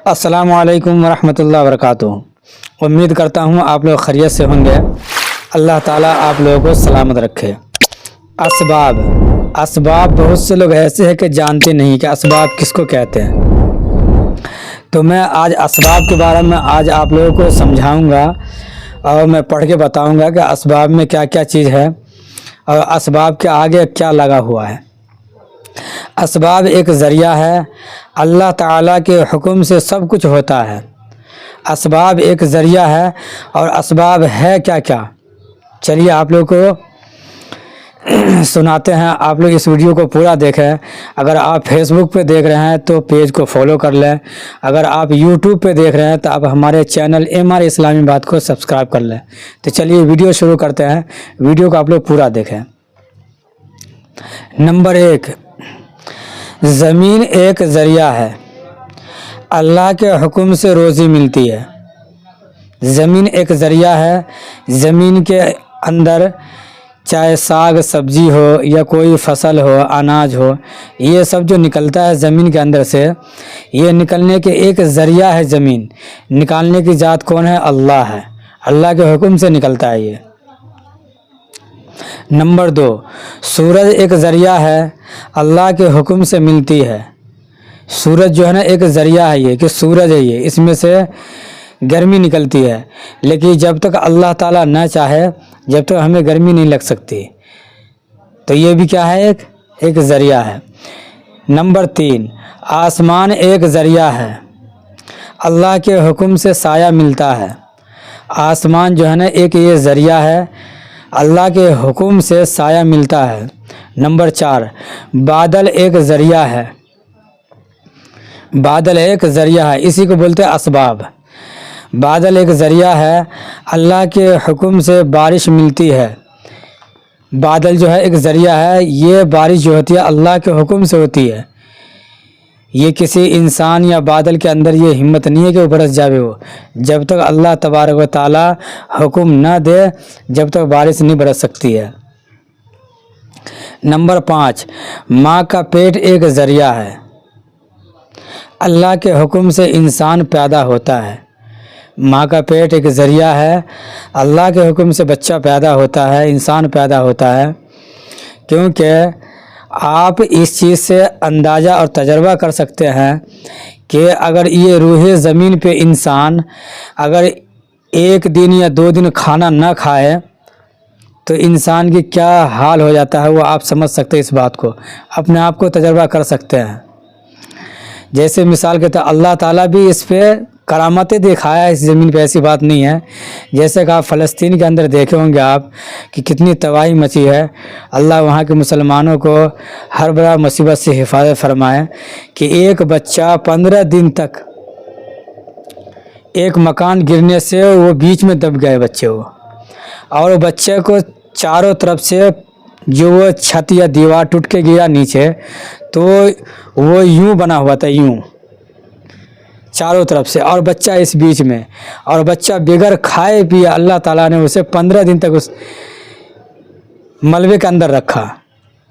السلام علیکم ورحمۃ اللہ وبرکاتہ۔ امید کرتا ہوں آپ لوگ خیریت سے ہوں گے۔ اللہ تعالیٰ آپ لوگوں کو سلامت رکھے۔ اسباب بہت سے لوگ ایسے ہیں کہ جانتے نہیں کہ اسباب کس کو کہتے ہیں، تو میں آج اسباب کے بارے میں آج آپ لوگوں کو سمجھاؤں گا اور میں پڑھ کے بتاؤں گا کہ اسباب میں کیا کیا چیز ہے اور اسباب کے آگے کیا لگا ہوا ہے۔ اسباب ایک ذریعہ ہے، اللہ تعالیٰ کے حکم سے سب کچھ ہوتا ہے۔ اسباب ایک ذریعہ ہے اور اسباب ہے کیا کیا، چلیے آپ لوگ کو سناتے ہیں۔ آپ لوگ اس ویڈیو کو پورا دیکھیں۔ اگر آپ فیس بک پہ دیکھ رہے ہیں تو پیج کو فالو کر لیں، اگر آپ یوٹیوب پہ دیکھ رہے ہیں تو آپ ہمارے چینل MR اسلامی بات کو سبسکرائب کر لیں۔ تو چلیے ویڈیو شروع کرتے ہیں، ویڈیو کو آپ لوگ پورا دیکھیں۔ نمبر 1، زمین ایک ذریعہ ہے، اللہ کے حکم سے روزی ملتی ہے۔ زمین ایک ذریعہ ہے، زمین کے اندر چاہے ساگ سبزی ہو یا کوئی فصل ہو، اناج ہو، یہ سب جو نکلتا ہے زمین کے اندر سے، یہ نکلنے کے ایک ذریعہ ہے۔ زمین نکالنے کی ذات کون ہے؟ اللہ ہے، اللہ کے حکم سے نکلتا ہے یہ۔ نمبر 2، سورج ایک ذریعہ ہے، اللہ کے حکم سے ملتی ہے۔ سورج جو ہے نا ایک ذریعہ ہے، یہ کہ سورج ہے، یہ اس میں سے گرمی نکلتی ہے، لیکن جب تک اللہ تعالیٰ نہ چاہے جب تک ہمیں گرمی نہیں لگ سکتی، تو یہ بھی کیا ہے؟ ایک ذریعہ ہے۔ نمبر 3، آسمان ایک ذریعہ ہے، اللہ کے حکم سے سایہ ملتا ہے۔ آسمان جو ہے نا ایک یہ ذریعہ ہے، اللہ کے حکم سے سایہ ملتا ہے۔ نمبر 4، بادل ایک ذریعہ ہے، بادل ایک ذریعہ ہے، اسی کو بولتے ہیں اسباب۔ بادل ایک ذریعہ ہے، اللہ کے حکم سے بارش ملتی ہے۔ بادل جو ہے ایک ذریعہ ہے، یہ بارش جو ہوتی ہے اللہ کے حکم سے ہوتی ہے۔ یہ کسی انسان یا بادل کے اندر یہ ہمت نہیں ہے کہ وہ برس جاوے، وہ جب تک اللہ تبارک و تعالی حکم نہ دے جب تک بارش نہیں برس سکتی ہے۔ نمبر 5، ماں کا پیٹ ایک ذریعہ ہے، اللہ کے حکم سے انسان پیدا ہوتا ہے۔ ماں کا پیٹ ایک ذریعہ ہے، اللہ کے حکم سے بچہ پیدا ہوتا ہے، انسان پیدا ہوتا ہے۔ کیونکہ آپ اس چیز سے اندازہ اور تجربہ کر سکتے ہیں کہ اگر یہ روح زمین پہ انسان اگر 1 دن یا 2 دن کھانا نہ کھائے تو انسان کی کیا حال ہو جاتا ہے، وہ آپ سمجھ سکتے ہیں، اس بات کو اپنے آپ کو تجربہ کر سکتے ہیں۔ جیسے مثال کے طور اللہ تعالیٰ بھی اس پہ کرامتیں دکھایا ہے، اس زمین پہ ایسی بات نہیں ہے۔ جیسے کہ آپ فلسطین کے اندر دیکھے ہوں گے آپ کہ کتنی تباہی مچی ہے، اللہ وہاں کے مسلمانوں کو ہر بڑا مصیبت سے حفاظت فرمائے کہ ایک بچہ 15 دن تک ایک مکان گرنے سے وہ بیچ میں دب گئے بچے، وہ اور بچے کو چاروں طرف سے جو وہ چھت یا دیوار ٹوٹ کے گرا نیچے تو وہ یوں بنا ہوا تھا، یوں چاروں طرف سے، اور بچہ اس بیچ میں، اور بچہ بغیر کھائے پیے اللہ تعالیٰ نے اسے 15 دن تک اس ملبے کے اندر رکھا۔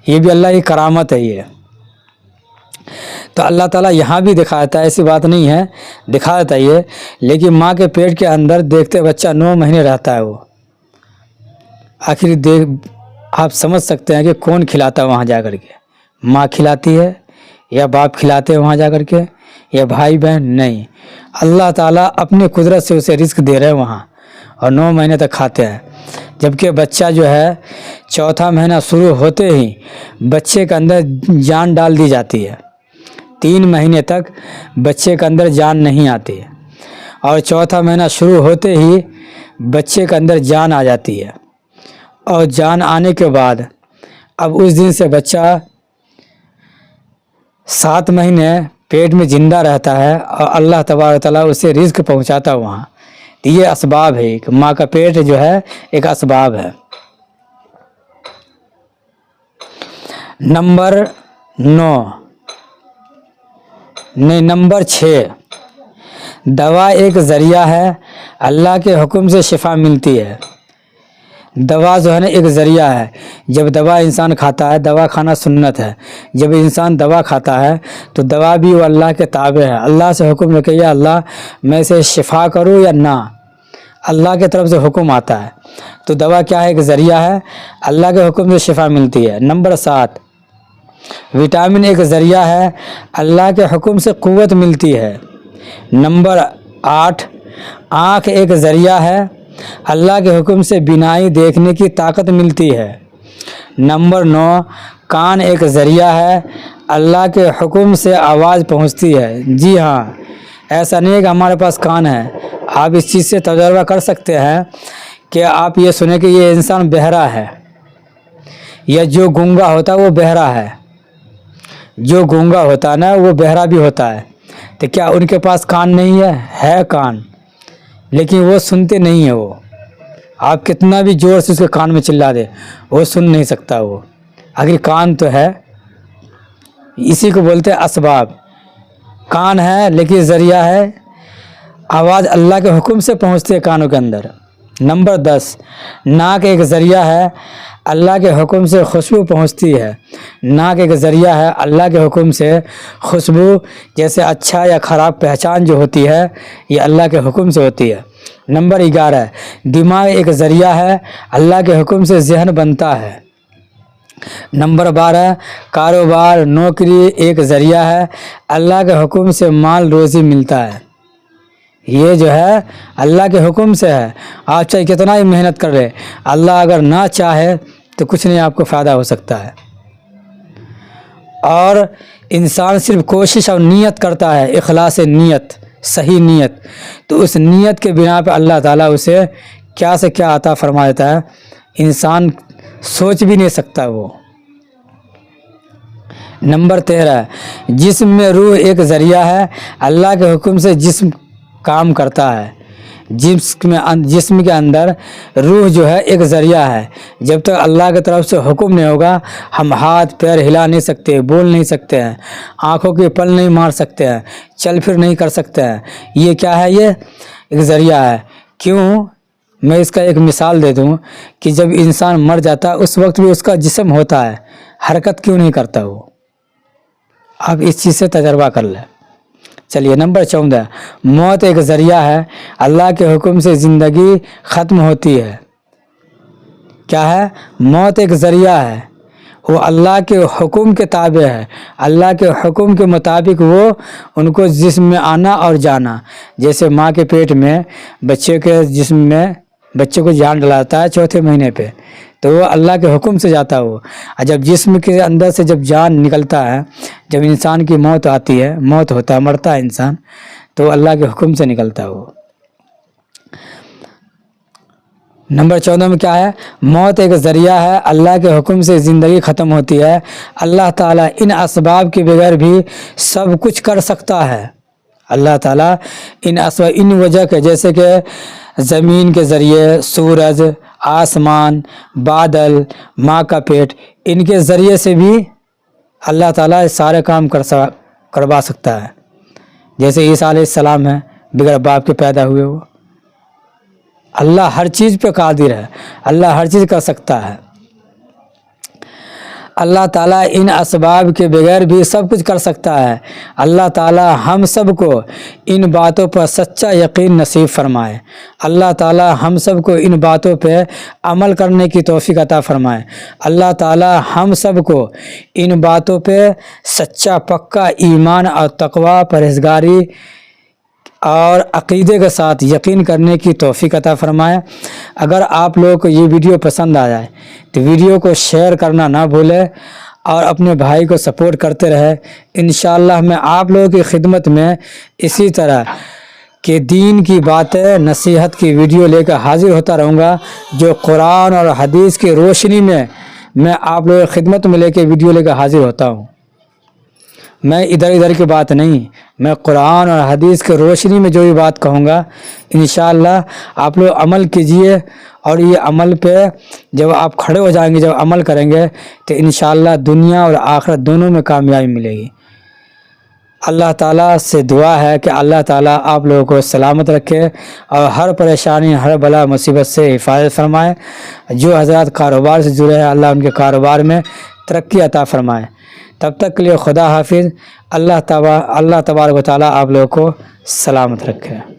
یہ بھی اللہ کی کرامت ہے یہ۔ تو اللہ تعالیٰ یہاں بھی دکھاتا ہے، ایسی بات نہیں ہے، دکھا دیتا ہے یہ، لیکن ماں کے پیٹ کے اندر دیکھتے بچہ 9 مہینے رہتا ہے، وہ آخر آپ سمجھ سکتے ہیں کہ کون کھلاتا ہے وہاں جا کر کے، ماں کھلاتی ہے یا باپ کھلاتے ہیں وہاں جا کر کے یا بھائی بہن؟ نہیں، اللہ تعالیٰ اپنے قدرت سے اسے رزق دے رہے ہیں وہاں، اور 9 مہینے تک کھاتے ہیں۔ جبکہ بچہ جو ہے 4تھا مہینہ شروع ہوتے ہی بچے کے اندر جان ڈال دی جاتی ہے، 3 مہینے تک بچے کے اندر جان نہیں آتی ہے، اور 4تھا مہینہ شروع ہوتے ہی بچے کے اندر جان آ جاتی ہے، اور جان آنے کے بعد اب اس دن سے بچہ 7 مہینے پیٹ میں زندہ رہتا ہے، اور اللہ تبارک تعالیٰ اسے رزق پہنچاتا ہے وہاں۔ تو یہ اسباب ہے، کہ ماں کا پیٹ جو ہے ایک اسباب ہے۔ نمبر 6، دوا ایک ذریعہ ہے، اللہ کے حکم سے شفا ملتی ہے۔ دوا جو ہے نا ایک ذریعہ ہے. جب دوا انسان کھاتا ہے، دوا کھانا سنت ہے، جب انسان دوا کھاتا ہے تو دوا بھی وہ اللہ کے تابع ہے. اللہ سے حکم ہے کہ یا اللہ میں اسے شفا کروں یا نہ، اللہ کی طرف سے حکم آتا ہے. تو دوا کیا ہے؟ ایک ذریعہ ہے، اللہ کے حکم سے شفا ملتی ہے. نمبر 7 وٹامن ایک ذریعہ ہے، اللہ کے حکم سے قوت ملتی ہے. نمبر 8 آنکھ ایک ذریعہ ہے، اللہ کے حکم سے بینائی دیکھنے کی طاقت ملتی ہے. نمبر 9 کان ایک ذریعہ ہے، اللہ کے حکم سے آواز پہنچتی ہے. جی ہاں، ایسا نہیں ہے کہ ہمارے پاس کان ہے. آپ اس چیز سے تجربہ کر سکتے ہیں کہ آپ یہ سنیں کہ یہ انسان بہرا ہے، یا جو گونگا ہوتا ہے وہ بہرا ہے. جو گونگا ہوتا ہے نا وہ بہرا بھی ہوتا ہے. تو کیا ان کے پاس کان نہیں ہے؟ ہے کان، لیکن وہ سنتے نہیں ہیں. وہ آپ کتنا بھی زور سے اس کے کان میں چلا دے وہ سن نہیں سکتا. وہ اگر کان تو ہے، اسی کو بولتے ہیں اسباب. کان ہے لیکن ذریعہ ہے، آواز اللہ کے حکم سے پہنچتی ہے کانوں کے اندر. نمبر 10 ناک ایک ذریعہ ہے، اللہ کے حکم سے خوشبو پہنچتی ہے. ناک ایک ذریعہ ہے، اللہ کے حکم سے خوشبو، جیسے اچھا یا خراب پہچان جو ہوتی ہے یہ اللہ کے حکم سے ہوتی ہے. نمبر 11 دماغ ایک ذریعہ ہے، اللہ کے حکم سے ذہن بنتا ہے. نمبر 12 کاروبار نوکری ایک ذریعہ ہے، اللہ کے حکم سے مال روزی ملتا ہے. یہ جو ہے اللہ کے حکم سے ہے. آپ چاہے کتنا ہی محنت کر رہے، اللہ اگر نہ چاہے تو کچھ نہیں آپ کو فائدہ ہو سکتا ہے. اور انسان صرف کوشش اور نیت کرتا ہے، اخلاص نیت، صحیح نیت، تو اس نیت کے بنا پہ اللہ تعالیٰ اسے کیا سے کیا عطا فرما دیتا ہے، انسان سوچ بھی نہیں سکتا. وہ نمبر 13 جسم میں روح ایک ذریعہ ہے، اللہ کے حکم سے جسم کام کرتا ہے. جسم کے اندر روح جو ہے ایک ذریعہ ہے. جب تک اللہ کی طرف سے حکم نہیں ہوگا ہم ہاتھ پیر ہلا نہیں سکتے، بول نہیں سکتے ہیں، آنکھوں کے پل نہیں مار سکتے ہیں، چل پھر نہیں کر سکتے ہیں. یہ کیا ہے؟ یہ ایک ذریعہ ہے. کیوں؟ میں اس کا ایک مثال دے دوں کہ جب انسان مر جاتا ہے اس وقت بھی اس کا جسم ہوتا ہے، حرکت کیوں نہیں کرتا وہ؟ آپ اس چیز سے تجربہ کر لیں. چلیے نمبر 14 موت ایک ذریعہ ہے، اللہ کے حکم سے زندگی ختم ہوتی ہے. کیا ہے؟ موت ایک ذریعہ ہے، وہ اللہ کے حکم کے تابع ہے. اللہ کے حکم کے مطابق وہ ان کو جسم میں آنا اور جانا. جیسے ماں کے پیٹ میں بچے کے جسم میں بچے کو جان ڈلاتا ہے 4تھے مہینے پہ، تو وہ اللہ کے حکم سے جاتا ہے. وہ جب جسم کے اندر سے جب جان نکلتا ہے، جب انسان کی موت آتی ہے، موت ہوتا ہے، مرتا ہے انسان، تو اللہ کے حکم سے نکلتا ہے وہ. نمبر 14 میں کیا ہے؟ موت ایک ذریعہ ہے، اللہ کے حکم سے زندگی ختم ہوتی ہے. اللہ تعالیٰ ان اسباب کے بغیر بھی سب کچھ کر سکتا ہے. اللہ تعالیٰ ان وجہ کے، جیسے کہ زمین کے ذریعے، سورج، آسمان، بادل، ماں کا پیٹ، ان کے ذریعے سے بھی اللہ تعالیٰ سارے کام کروا سکتا ہے. جیسے عیسیٰ علیہ السلام ہے، بغیر باپ کے پیدا ہوئے. وہ اللہ ہر چیز پہ قادر ہے، اللہ ہر چیز کر سکتا ہے. اللہ تعالیٰ ان اسباب کے بغیر بھی سب کچھ کر سکتا ہے. اللہ تعالیٰ ہم سب کو ان باتوں پر سچا یقین نصیب فرمائے. اللہ تعالیٰ ہم سب کو ان باتوں پہ عمل کرنے کی توفیق عطا فرمائے. اللہ تعالیٰ ہم سب کو ان باتوں پہ سچا پکا ایمان اور تقوی، پرہیزگاری اور عقیدے کے ساتھ یقین کرنے کی توفیق عطا فرمائے. اگر آپ لوگوں کو یہ ویڈیو پسند آ جائے تو ویڈیو کو شیئر کرنا نہ بھولیں اور اپنے بھائی کو سپورٹ کرتے رہے. انشاءاللہ میں آپ لوگوں کی خدمت میں اسی طرح کہ دین کی باتیں، نصیحت کی ویڈیو لے کر حاضر ہوتا رہوں گا، جو قرآن اور حدیث کی روشنی میں آپ لوگوں کی خدمت میں لے کے ویڈیو لے کر حاضر ہوتا ہوں. میں ادھر کی بات نہیں، میں قرآن اور حدیث کے روشنی میں جو بھی بات کہوں گا انشاءاللہ آپ لوگ عمل کیجئے. اور یہ عمل پہ جب آپ کھڑے ہو جائیں گے، جب عمل کریں گے تو انشاءاللہ دنیا اور آخرت دونوں میں کامیابی ملے گی. اللہ تعالیٰ سے دعا ہے کہ اللہ تعالیٰ آپ لوگوں کو سلامت رکھے اور ہر پریشانی ہر بلا مصیبت سے حفاظت فرمائے۔ جو حضرات کاروبار سے جڑے ہیں اللہ ان کے کاروبار میں ترقی عطا فرمائے۔ تب تک کے لیے خدا حافظ۔ اللہ تبارک و تعالیٰ آپ لوگوں کو سلامت رکھے۔